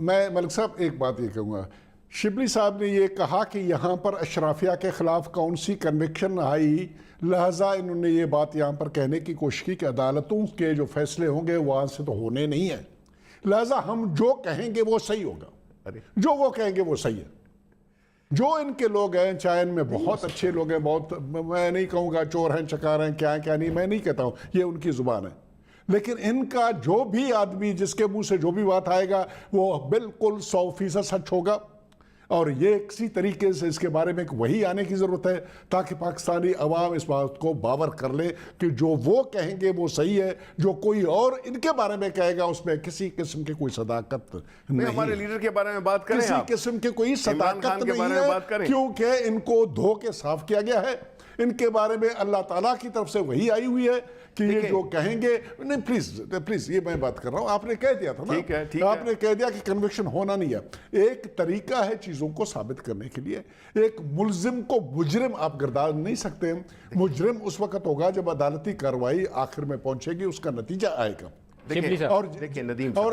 میں ملک صاحب ایک بات یہ کہوں گا، شبلی صاحب نے یہ کہا کہ یہاں پر اشرافیہ کے خلاف کون سی کنوکشن آئی، لہٰذا انہوں نے یہ بات یہاں پر کہنے کی کوشش کی کہ عدالتوں کے جو فیصلے ہوں گے وہاں سے تو ہونے نہیں ہیں، لہٰذا ہم جو کہیں گے وہ صحیح ہوگا، جو وہ کہیں گے وہ صحیح ہے۔ جو ان کے لوگ ہیں، چاہے ان میں بہت اچھے لوگ ہیں، بہت، میں نہیں کہوں گا چور ہیں چکار ہیں کیا نہیں، میں نہیں کہتا ہوں، یہ ان کی زبان ہے، لیکن ان کا جو بھی آدمی جس کے منہ سے جو بھی بات آئے گا وہ بالکل 100% سچ ہوگا، اور یہ کسی طریقے سے اس کے بارے میں وہی آنے کی ضرورت ہے تاکہ پاکستانی عوام اس بات کو باور کر لے کہ جو وہ کہیں گے وہ صحیح ہے، جو کوئی اور ان کے بارے میں کہے گا اس میں کسی قسم کی کوئی صداقت نہیں۔ ہمارے لیڈر کے بارے میں بات کریں، کسی قسم کی کوئی صداقت نہیں ہے، کیونکہ ان کو دھو کے صاف کیا گیا ہے، ان کے بارے میں اللہ تعالیٰ کی طرف سے وہی آئی ہوئی ہے کہ یہ جو کہیں گے، نہیں پلیز یہ میں بات کر رہا ہوں، آپ نے کہہ دیا تھا نا، آپ نے کہہ دیا کہ کنوکشن ہونا نہیں ہے۔ ایک طریقہ ہے چیزوں کو ثابت کرنے کے لیے، ایک ملزم کو مجرم آپ گردان نہیں سکتے، مجرم اس وقت ہوگا جب عدالتی کارروائی آخر میں پہنچے گی، اس کا نتیجہ آئے گا۔ اور دیکھیں ندیم صاحب، اور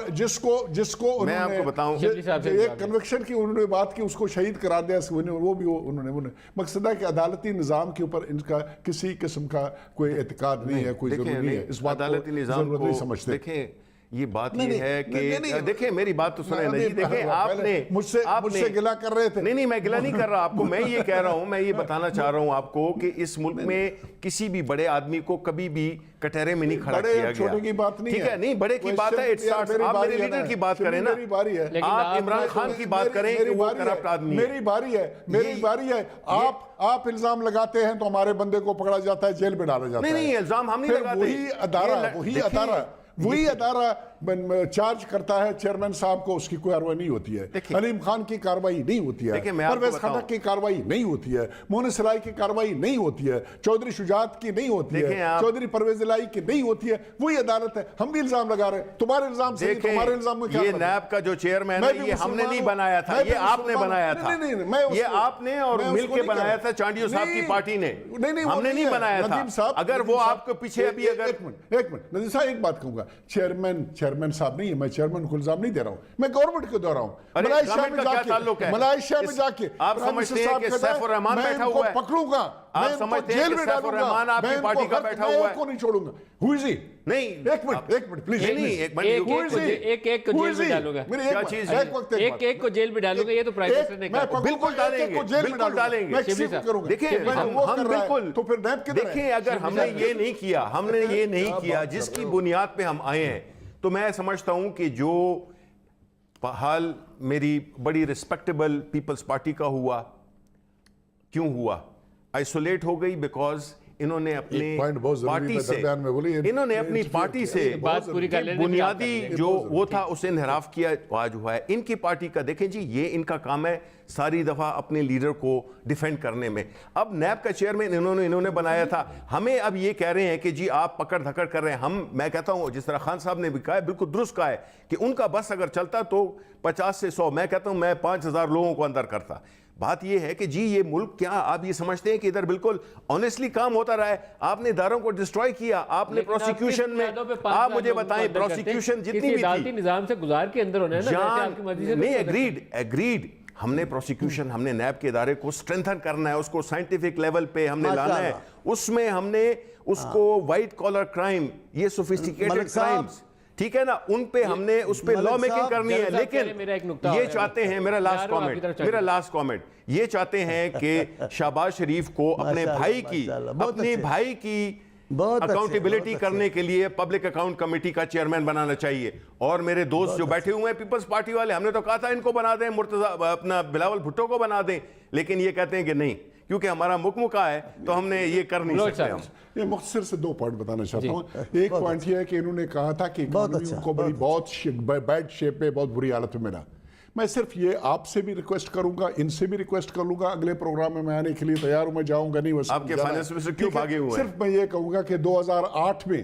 جس کو میں آپ کو بتاؤں ایک کنوکشن کی انہوں نے بات کی، اس کو شہید قرار دیا، وہ بھی انہوں نے مقصد ہے کہ عدالتی نظام کے اوپر ان کا کسی قسم کا کوئی اعتقاد نہیں ہے، کوئی ضرورت نہیں ہے، اس بات کو ضرورت نہیں سمجھتے۔ دیکھیں یہ بات یہ ہے کہ دیکھیں میری بات تو سنیں نہیں، دیکھیں آپ نے مجھ سے گلا کر رہے تھے، نہیں میں گلا نہیں کر رہا آپ کو، میں یہ کہہ رہا ہوں، میں یہ بتانا چاہ رہا ہوں آپ کو کہ اس ملک میں کسی بھی بڑے آدمی کو کبھی بھی کٹہرے میں نہیں کھڑا کیا گیا۔ چھوٹے کی بات نہیں ہے، ٹھیک ہے، نہیں بڑے کی بات ہے، آپ میرے لیڈر کی بات کریں نا، آپ عمران خان کی بات کریں کہ وہ کرپٹ آدمی ہے۔ میری باری ہے، آپ الزام لگاتے ہیں تو ہمارے بندے کو پکڑا جاتا ہے، جیل میں ڈالا جاتا ہے۔ نہیں الزام ہم نہیں لگاتے، وہی ادارہ چارج کرتا ہے چیئرمین صاحب کو، اس کی کوئی کارروائی نہیں ہوتی ہے، علیم خان کی کارروائی نہیں ہوتی ہے، پرویز خٹک کی کارروائی نہیں ہوتی ہے، مونس الہی کی کارروائی نہیں ہوتی ہے، چودھری شجاعت کی نہیں ہوتی ہے، چودھری پرویز الہی کی نہیں ہوتی ہے، وہی عدالت ہے۔ ہم بھی الزام لگا رہے ہیں، تمہارے الزام سے تمہارے الزام میں کیا؟ یہ نیب کا جو چیئرمین ہے یہ ہم نے نہیں بنایا تھا، یہ آپ نے بنایا تھا، یہ آپ نے اور مل کے بنایا تھا چانڈیو صاحب کی پارٹی نے، ہم نے نہیں بنایا تھا۔ اگر وہ آپ کو پیچھے ابھی ایک منٹ ندیم صاحب ایک بات کہوں گا، چیئرمین صاحب نہیں ہے، میں چیئرمین کو الزام نہیں دے رہا ہوں، میں گورنمنٹ کو دے رہا ہوں۔ ملائیشیا میں جا کے آپ سمجھتے ہیں کہ سیف الرحمان بیٹھا ہوا ہے، پکڑوں گا، آپ سمجھتے ہیں کہ سیف الرحمان آپ کی پارٹی کا بیٹھا ہوا ہے، کو نہیں چھوڑوں گا۔ ہوئی نہیں، ایک منٹ پلیز، ایک ایک کو جیل میں ڈالوں گا، ایک کو جیل میں ڈالوں گا، یہ تو پرائم منسٹر نے کہا، بالکل ڈالیں گے۔ دیکھیں ہم بالکل، دیکھیں اگر ہم نے یہ نہیں کیا جس کی بنیاد پہ ہم آئے ہیں، تو میں سمجھتا ہوں کہ جو حال میری بڑی ریسپیکٹیبل پیپلز پارٹی کا ہوا، کیوں ہوا؟ آئسولیٹ ہو گئی بیکاز انہوں نے اپنی پارٹی سے بنیادی جو وہ تھا اسے انحراف کیا، آج ہوا ہے ان کی پارٹی کا۔ دیکھیں جی یہ ان کا کام ہے ساری دفعہ اپنے لیڈر کو ڈیفینڈ کرنے میں۔ اب نیب کا چیئرمین انہوں نے بنایا تھا، ہمیں اب یہ کہہ رہے ہیں کہ جی آپ پکڑ دھکڑ کر رہے ہیں۔ میں کہتا ہوں جس طرح خان صاحب نے بھی کہا ہے، بالکل درست کہا ہے کہ ان کا بس اگر چلتا تو 50 سے 100، میں کہتا ہوں میں 5000 لوگوں کو اندر کرتا۔ بات یہ ہے کہ جی یہ ملک، کیا آپ یہ سمجھتے ہیں کہ ادھر بالکل آنیسٹلی کام ہوتا رہا ہے؟ آپ نے اداروں کو ڈسٹروائے کیا، آپ نے پروسیکیوشن میں، آپ مجھے بتائیں پروسیکیوشن جتنی بھی تھی، عدالتی نظام سے گزار کے اندر ہونا ہے نا، نہیں ایگریڈ، ہم نے پروسیکیوشن، ہم نے نیب کے ادارے کو سٹرینتھن کرنا ہے، اس کو سائنٹیفک لیول پہ ہم نے لانا ہے، اس میں ہم نے اس کو وائٹ کالر کرائم، یہ سوفسٹیکیٹڈ کرائمز، ٹھیک ہے نا، ان پہ ہم نے اس پہ لا میکنگ کرنی ہے۔ لیکن یہ چاہتے ہیں، میرا لاسٹ کامنٹ، یہ چاہتے ہیں کہ شہباز شریف کو اپنے بھائی کی اکاؤنٹیبلٹی کرنے کے لیے پبلک اکاؤنٹ کمیٹی کا چیئرمین بنانا چاہیے۔ اور میرے دوست جو بیٹھے ہوئے ہیں پیپلز پارٹی والے، ہم نے تو کہا تھا ان کو بنا دیں، مرتضی اپنا بلاول بھٹو کو بنا دیں، لیکن یہ کہتے ہیں کہ نہیں، کیونکہ ہمارا مکمکا ہے تو ہم نے یہ کر نہیں سکتے۔ ہم یہ مختصر سے 2 پوائنٹ بتانا چاہتا ہوں۔ ایک پوائنٹ یہ ہے کہ انہوں نے کہا تھا کہ اکانومی کو بہت بیڈ شیپ میں، بہت بری حالت میں ملا۔ میں صرف یہ آپ سے بھی ریکویسٹ کروں گا، ان سے بھی ریکویسٹ کروں گا، اگلے پروگرام میں آنے کے لیے تیار ہوں، میں جاؤں گا نہیں، آپ کے فائنانس میں سے کیوں بھاگے ہوئے ہیں؟ صرف میں یہ کہوں گا کہ 2008 میں